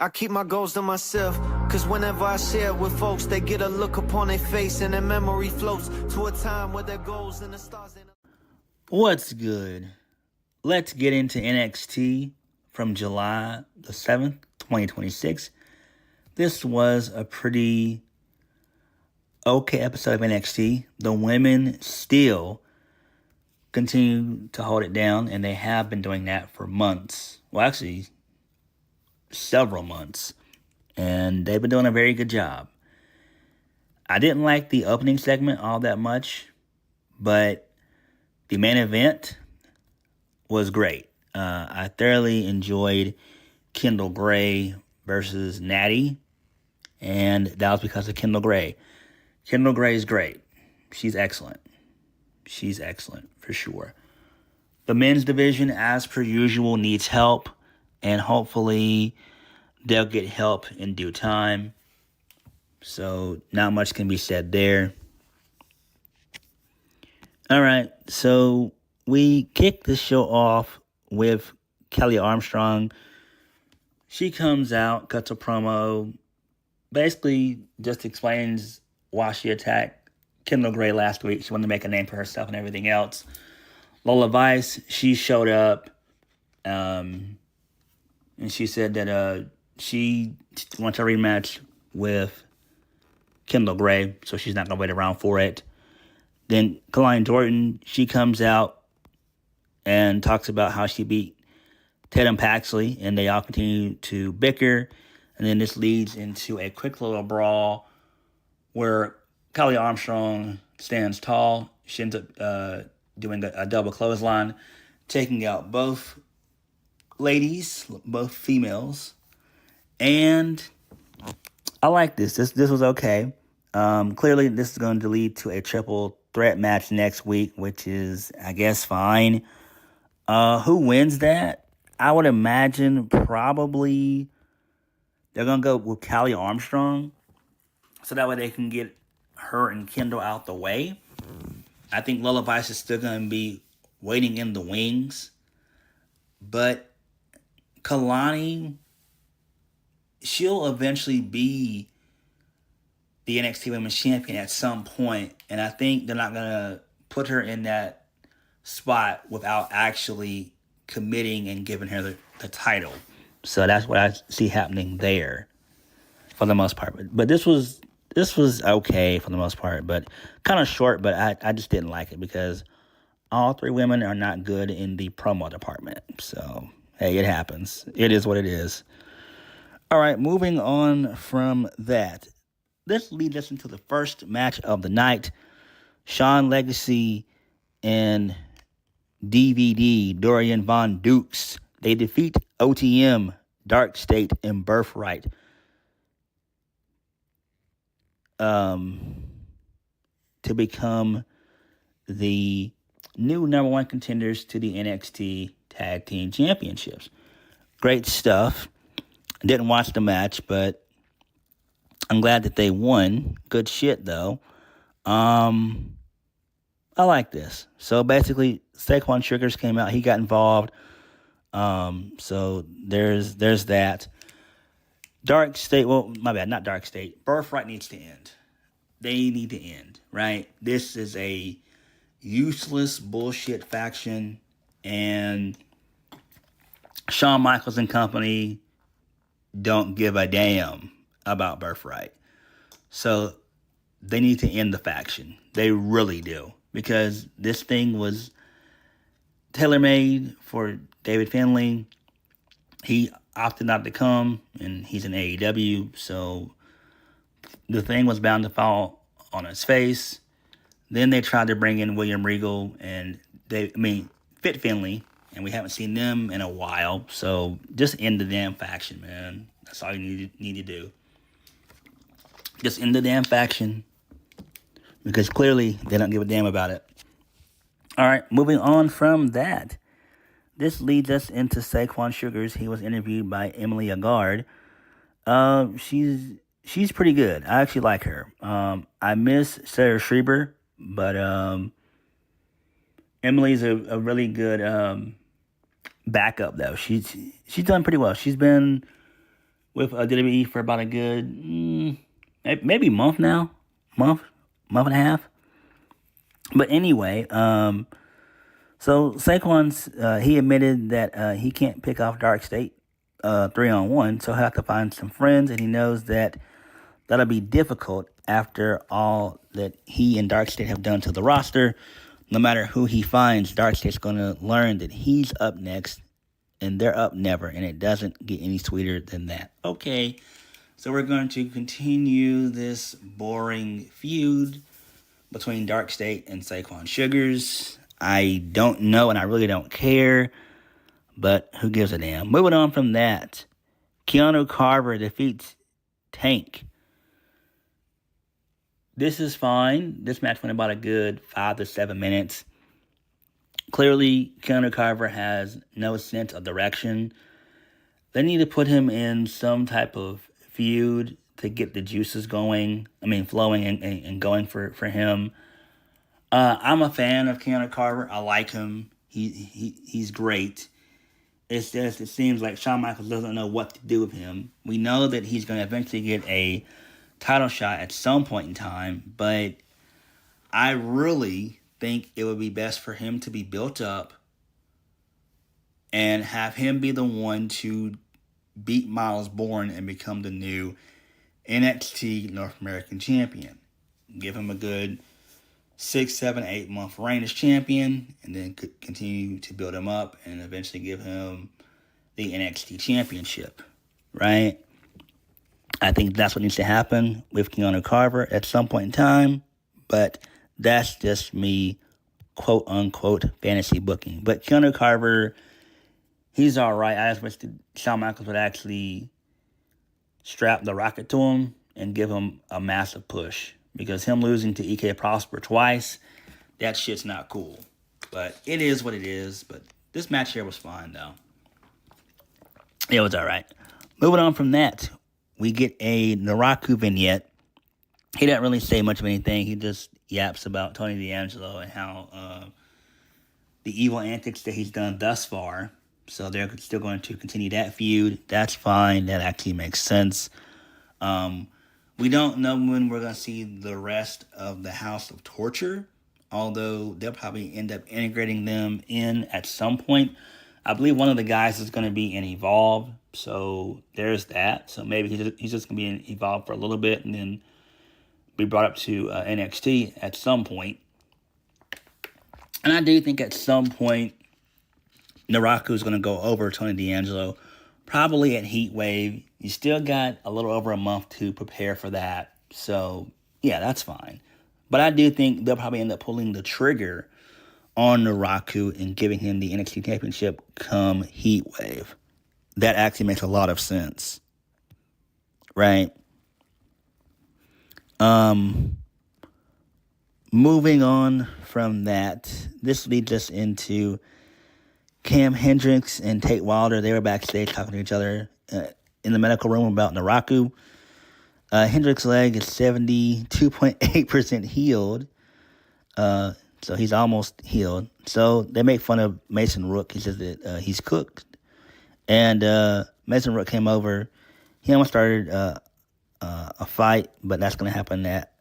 I keep my goals to myself, cause whenever I share it with folks, they get a look upon their face and their memory floats to a time where their goals and the stars ain't... What's good? Let's get into NXT from July the 7th, 2026. This was a pretty okay episode of NXT. The women still continue to hold it down, and they have been doing that for months. Well, actually, several months. And they've been doing a very good job. I didn't like the opening segment all that much, but the main event was great. I thoroughly enjoyed Kendal Grey versus Nattie, and that was because of Kendal Grey. Kendal Grey is great. She's excellent. She's excellent, for sure. The men's division, as per usual, needs help, and hopefully they'll get help in due time. So not much can be said there. All right, so we kicked the show off with Kali Armstrong. She comes out, cuts a promo, basically just explains why she attacked Kendal Grey last week. She wanted to make a name for herself and everything else. Lola Vice, she showed up, and she said that she wants a rematch with Kendal Grey, so she's not going to wait around for it. Then Kelani Jordan, she comes out and talks about how she beat Tatum Paxley, and they all continue to bicker. And then this leads into a quick little brawl where Kali Armstrong stands tall. She ends up doing a double clothesline, taking out both ladies, both females. And I like this. This was okay. Clearly, this is going to lead to a triple threat match next week, which is, I guess, fine. Who wins that? I would imagine probably they're going to go with Kali Armstrong, so that way they can get her and Kendal out the way. I think Lola Vice is still going to be waiting in the wings. But Kelani, she'll eventually be the NXT Women's Champion at some point, and I think they're not going to put her in that spot without actually committing and giving her the title. So that's what I see happening there for the most part. But this was okay for the most part, but kind of short, but I just didn't like it because all three women are not good in the promo department. So, hey, it happens. It is what it is. All right, moving on from that. This leads us into the first match of the night. Sean Legacy and DVD, Dorian Von Dukes. They defeat OTM, Dark State, and Birthright. To become the new number one contenders to the NXT Tag Team Championships. Great stuff. Didn't watch the match, but I'm glad that they won. Good shit, though. I like this. So basically, Saquon Sugars came out. He got involved. So there's that. Dark State, well, my bad, not Dark State. Birthright needs to end. They need to end, right? This is a useless bullshit faction, and Shawn Michaels and company don't give a damn about Birthright. So they need to end the faction. They really do. Because this thing was tailor-made for David Finlay. He opted not to come, and he's in AEW, so the thing was bound to fall on his face. Then they tried to bring in William Regal and Fit Finlay, and we haven't seen them in a while. So just end the damn faction, man. That's all you need to do. Just end the damn faction, because clearly they don't give a damn about it. All right, moving on from that. This leads us into Saquon Sugars. He was interviewed by Emily Agard. She's pretty good. I actually like her. I miss Sarah Schreiber, but Emily's a really good backup, though. She's done pretty well. She's been with WWE for about a good maybe month now, month and a half. But anyway, so Saquon's he admitted that he can't pick off Dark State 3-on-1, so he'll have to find some friends, and he knows that that'll be difficult after all that he and Dark State have done to the roster. No matter who he finds, Dark State's going to learn that he's up next, and they're up never, and it doesn't get any sweeter than that. Okay, so we're going to continue this boring feud between Dark State and Saquon Sugars. I don't know, and I really don't care, but who gives a damn? Moving on from that, Keanu Craver defeats Tank. This is fine. This match went about a good 5 to 7 minutes. Clearly, Keanu Craver has no sense of direction. They need to put him in some type of feud to get the juices going. Flowing and going for him. I'm a fan of Keanu Craver. I like him. He's great. It's just, it seems like Shawn Michaels doesn't know what to do with him. We know that he's going to eventually get a title shot at some point in time, but I really think it would be best for him to be built up and have him be the one to beat Miles Bourne and become the new NXT North American champion. Give him a good 6, 7, 8 month reign as champion, and then continue to build him up and eventually give him the NXT championship, right? I think that's what needs to happen with Keanu Craver at some point in time, but that's just me, quote unquote, fantasy booking. But Keanu Craver, he's all right. I just wish that Shawn Michaels would actually strap the rocket to him and give him a massive push. Because him losing to EK Prosper twice, that shit's not cool. But it is what it is. But this match here was fine, though. It was all right. Moving on from that, we get a Naraku vignette. He doesn't really say much of anything. He just yaps about Tony D'Angelo and how the evil antics that he's done thus far. So they're still going to continue that feud. That's fine. That actually makes sense. We don't know when we're going to see the rest of the House of Torture, although they'll probably end up integrating them in at some point. I believe one of the guys is going to be in Evolve, so there's that. So maybe he's just going to be in Evolve for a little bit and then be brought up to NXT at some point. And I do think at some point, Naraku is going to go over Tony D'Angelo, probably at Heat Wave. You still got a little over a month to prepare for that. So, yeah, that's fine. But I do think they'll probably end up pulling the trigger on Naraku and giving him the NXT Championship come Heat Wave. That actually makes a lot of sense. Right? Moving on from that, this leads us into Cam Hendricks and Tate Wilder. They were backstage talking to each other in the medical room about Naraku. Hendricks' leg is 72.8% healed. So he's almost healed. So they make fun of Mason Rook. He says that he's cooked. And Mason Rook came over. He almost started a fight, but that's going to happen at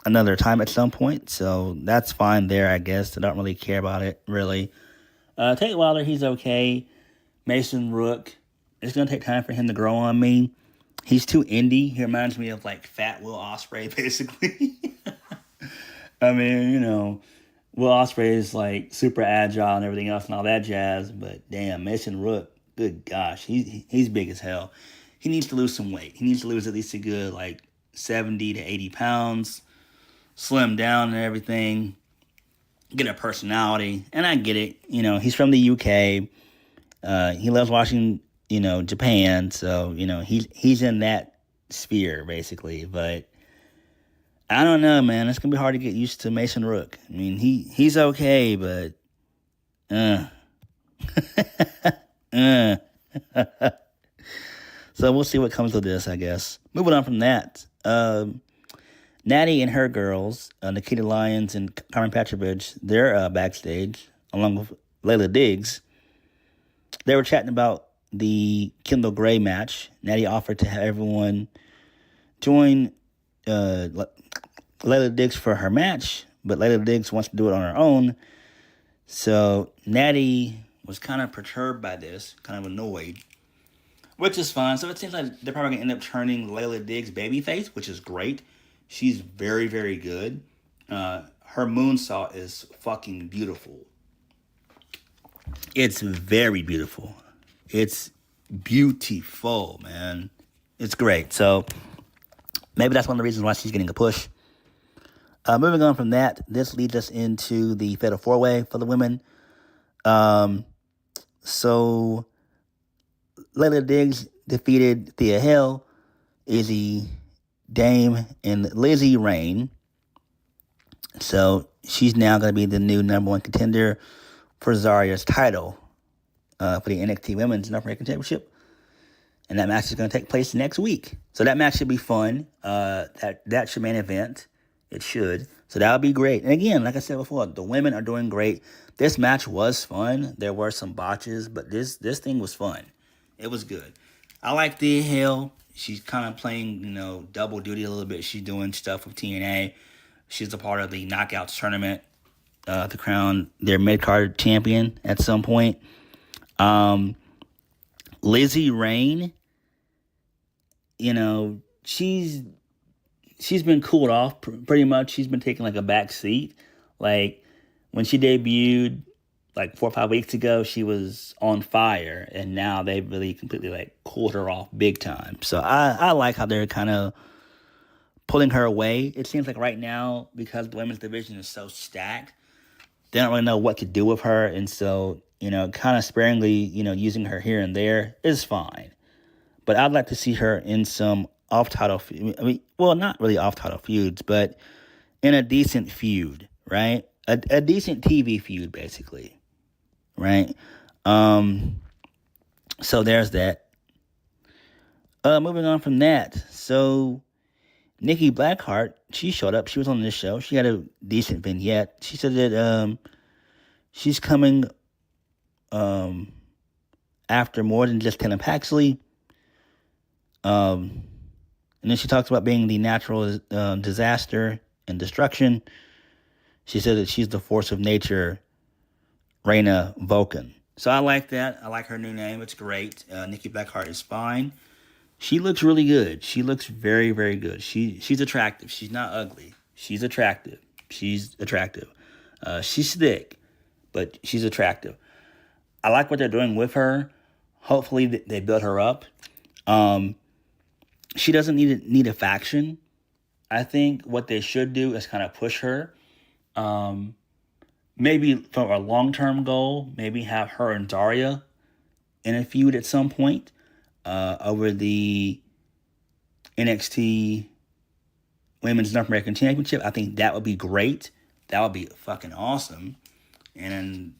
another time at some point. So that's fine there, I guess. I don't really care about it, really. Tate Wilder, he's okay. Mason Rook, it's going to take time for him to grow on me. He's too indie. He reminds me of, like, Fat Will Ospreay, basically. I mean, you know, Will Ospreay is, like, super agile and everything else and all that jazz. But, damn, Mason Rook, good gosh, he's big as hell. He needs to lose some weight. He needs to lose at least a good, like, 70 to 80 pounds. Slim down and everything. Get a personality. And I get it. You know, he's from the UK. He loves watching, you know, Japan. So, you know, he's in that sphere, basically. But I don't know, man. It's going to be hard to get used to Mason Rook. I mean, he's okay, but So we'll see what comes of this, I guess. Moving on from that. Nattie and her girls, Nikita Lyons and Carmen Petrovich, they're backstage, along with Layla Diggs. They were chatting about the Kendal Grey match, Nattie offered to have everyone join Lola Vice for her match, but Lola Vice wants to do it on her own. So Nattie was kind of perturbed by this, kind of annoyed, which is fine. So it seems like they're probably going to end up turning Lola Vice babyface, which is great. She's very, very good. Her moonsault is fucking beautiful. It's very beautiful. It's beautiful, man. It's great. So maybe that's one of the reasons why she's getting a push. Moving on from that, this leads us into the Fatal 4-Way for the women. So Lola Vice defeated Thea Hale, Izzy, Dame, and Lizzie Rain. So she's now going to be the new number one contender for Zaria's title for the NXT Women's North American Championship. And that match is going to take place next week. So that match should be fun. That should main event. It should. So that'll be great. And again, like I said before, the women are doing great. This match was fun. There were some botches, but this thing was fun. It was good. I like Thea Hale. She's kind of playing, double duty a little bit. She's doing stuff with TNA. She's a part of the Knockouts tournament to crown their mid-card champion at some point. Lizzie Rain, she's been cooled off pretty much. She's been taking like a back seat. Like when she debuted like 4 or 5 weeks ago, she was on fire, and now they really completely like cooled her off big time. So I like how they're kind of pulling her away. It seems like right now, because the women's division is so stacked, they don't really know what to do with her, and so kind of sparingly, using her here and there is fine. But I'd like to see her in some off-title, not really off-title feuds, but in a decent feud, right? A decent TV feud, basically, right? So there's that. Moving on from that, so Nikki Blackheart, she showed up. She was on this show. She had a decent vignette. She said that she's coming after more than just Tatum Paxley. And then she talks about being the natural disaster and destruction. She said that she's the force of nature, Raina Vulcan. So I like that. I like her new name. It's great. Nikki Blackheart is fine. She looks really good. She looks very, very good. She's attractive. She's not ugly. She's attractive. She's attractive. She's thick, but she's attractive. I like what they're doing with her. Hopefully they build her up. She doesn't need a faction. I think what they should do is kind of push her. Maybe for a long-term goal, maybe have her and Daria in a feud at some point over the NXT Women's North American Championship. I think that would be great. That would be fucking awesome. And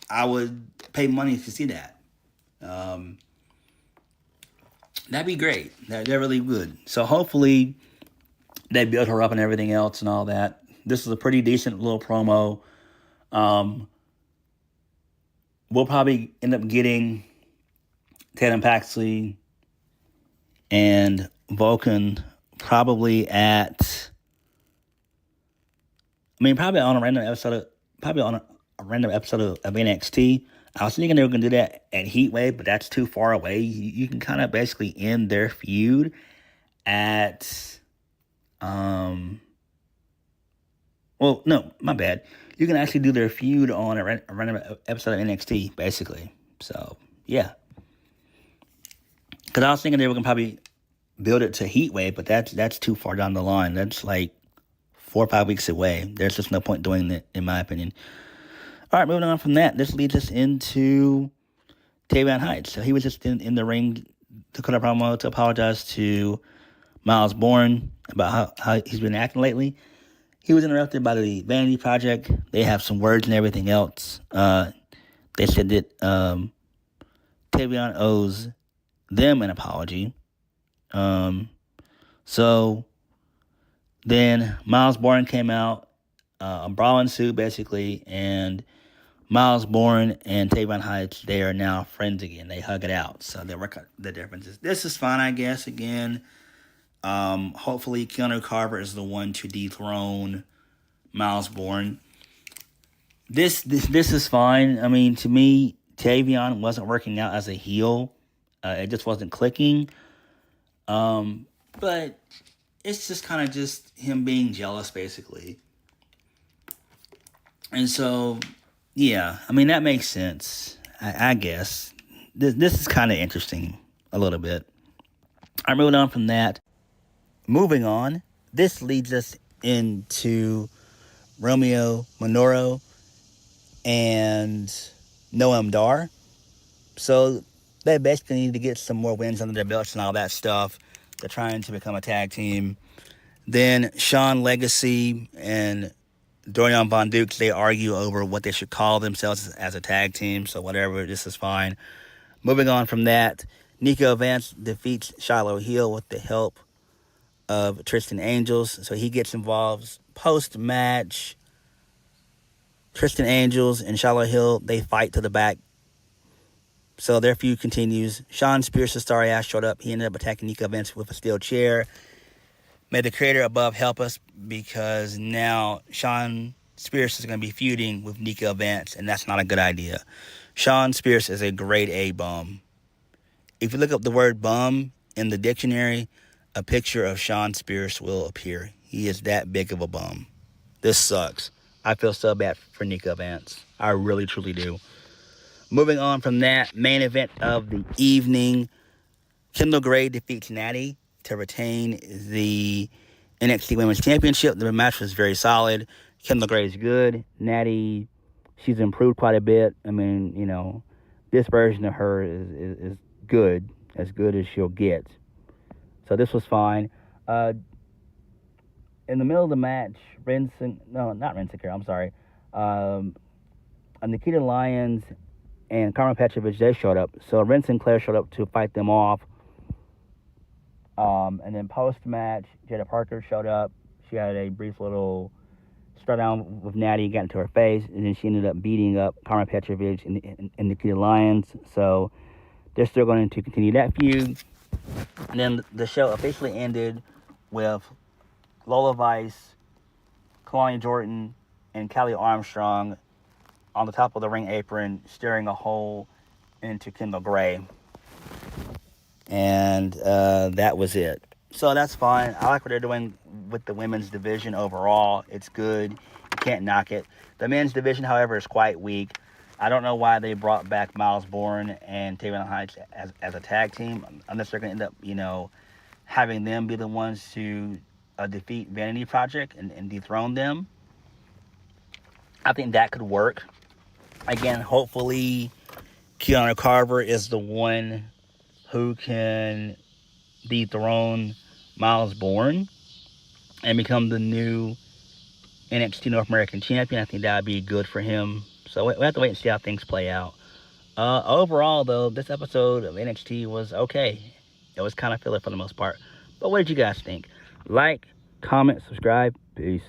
I would pay money to see that. That'd be great. They're really good. So hopefully they build her up and everything else and all that. This is a pretty decent little promo. We'll probably end up getting Tatum Paxley and Vulcan probably on a random episode of NXT. I was thinking they were going to do that at Heatwave, but that's too far away. You can kind of basically end their feud at, no, my bad. You can actually do their feud on a random episode of NXT, basically. So, yeah. Because I was thinking they were going to probably build it to Heatwave, but that's too far down the line. That's like 4 or 5 weeks away. There's just no point doing that, in my opinion. All right, moving on from that, this leads us into Tavion Heights. So he was just in the ring to cut a promo to apologize to Miles Bourne about how he's been acting lately. He was interrupted by the Vanity Project. They have some words and everything else. They said that Tavion owes them an apology. So then Miles Bourne came out, a brawling suit basically, and Miles Bourne and Tavon Heights, they are now friends again. They hug it out. So they work out the differences. This is fun, I guess, again. Hopefully Keanu Craver is the one to dethrone Miles Bourne. This is fine. I mean, to me, Tavion wasn't working out as a heel. It just wasn't clicking. But it's just kind of just him being jealous, basically. And so, yeah, I mean, that makes sense, I guess. This is kind of interesting a little bit. I'm moving on from that. Moving on, this leads us into Romeo Minoru and Noam Dar. So they basically need to get some more wins under their belts and all that stuff. They're trying to become a tag team. Then Sean Legacy and Dorian Von Dukes, they argue over what they should call themselves as a tag team. So whatever, this is fine. Moving on from that, Nico Vance defeats Shiloh Hill with the help of Tristan Angels. So he gets involved. Post-match, Tristan Angels and Shiloh Hill, they fight to the back. So their feud continues. Sean Spears' sorry ass showed up. He ended up attacking Nico Vance with a steel chair. May the creator above help us, because now Sean Spears is going to be feuding with Nico Vance, and that's not a good idea. Sean Spears is a grade A bum. If you look up the word bum in the dictionary, a picture of Sean Spears will appear. He is that big of a bum. This sucks. I feel so bad for Nico Vance. I really, truly do. Moving on from that, main event of the evening, Kendal Grey defeats Nattie to retain the NXT Women's Championship. The match was very solid. Kendal Grey is good. Nattie, she's improved quite a bit. I mean, you know, this version of her is good, as good as she'll get. So this was fine. In the middle of the match, Nikita Lyons and Carmen Petrovich, they showed up. So Ren Sinclair showed up to fight them off. And then post-match, Jada Parker showed up. She had a brief little start down with Nattie, got into her face, and then she ended up beating up Carmen Petrovich and Nikita Lyons. So they're still going to continue that feud. And then the show officially ended with Lola Vice, Kelani Jordan, and Kali Armstrong on the top of the ring apron, staring a hole into Kendal Grey. And that was it. So that's fine. I like what they're doing with the women's division overall. It's good. You can't knock it. The men's division, however, is quite weak. I don't know why they brought back Miles Bourne and Tavon Heights as a tag team, unless they're going to end up, having them be the ones to defeat Vanity Project and dethrone them. I think that could work. Again, hopefully Keanu Craver is the one who can dethrone Miles Bourne and become the new NXT North American Champion. I think that would be good for him. So we'll have to wait and see how things play out. Overall, though, this episode of NXT was okay. It was kind of filler for the most part. But what did you guys think? Like, comment, subscribe. Peace.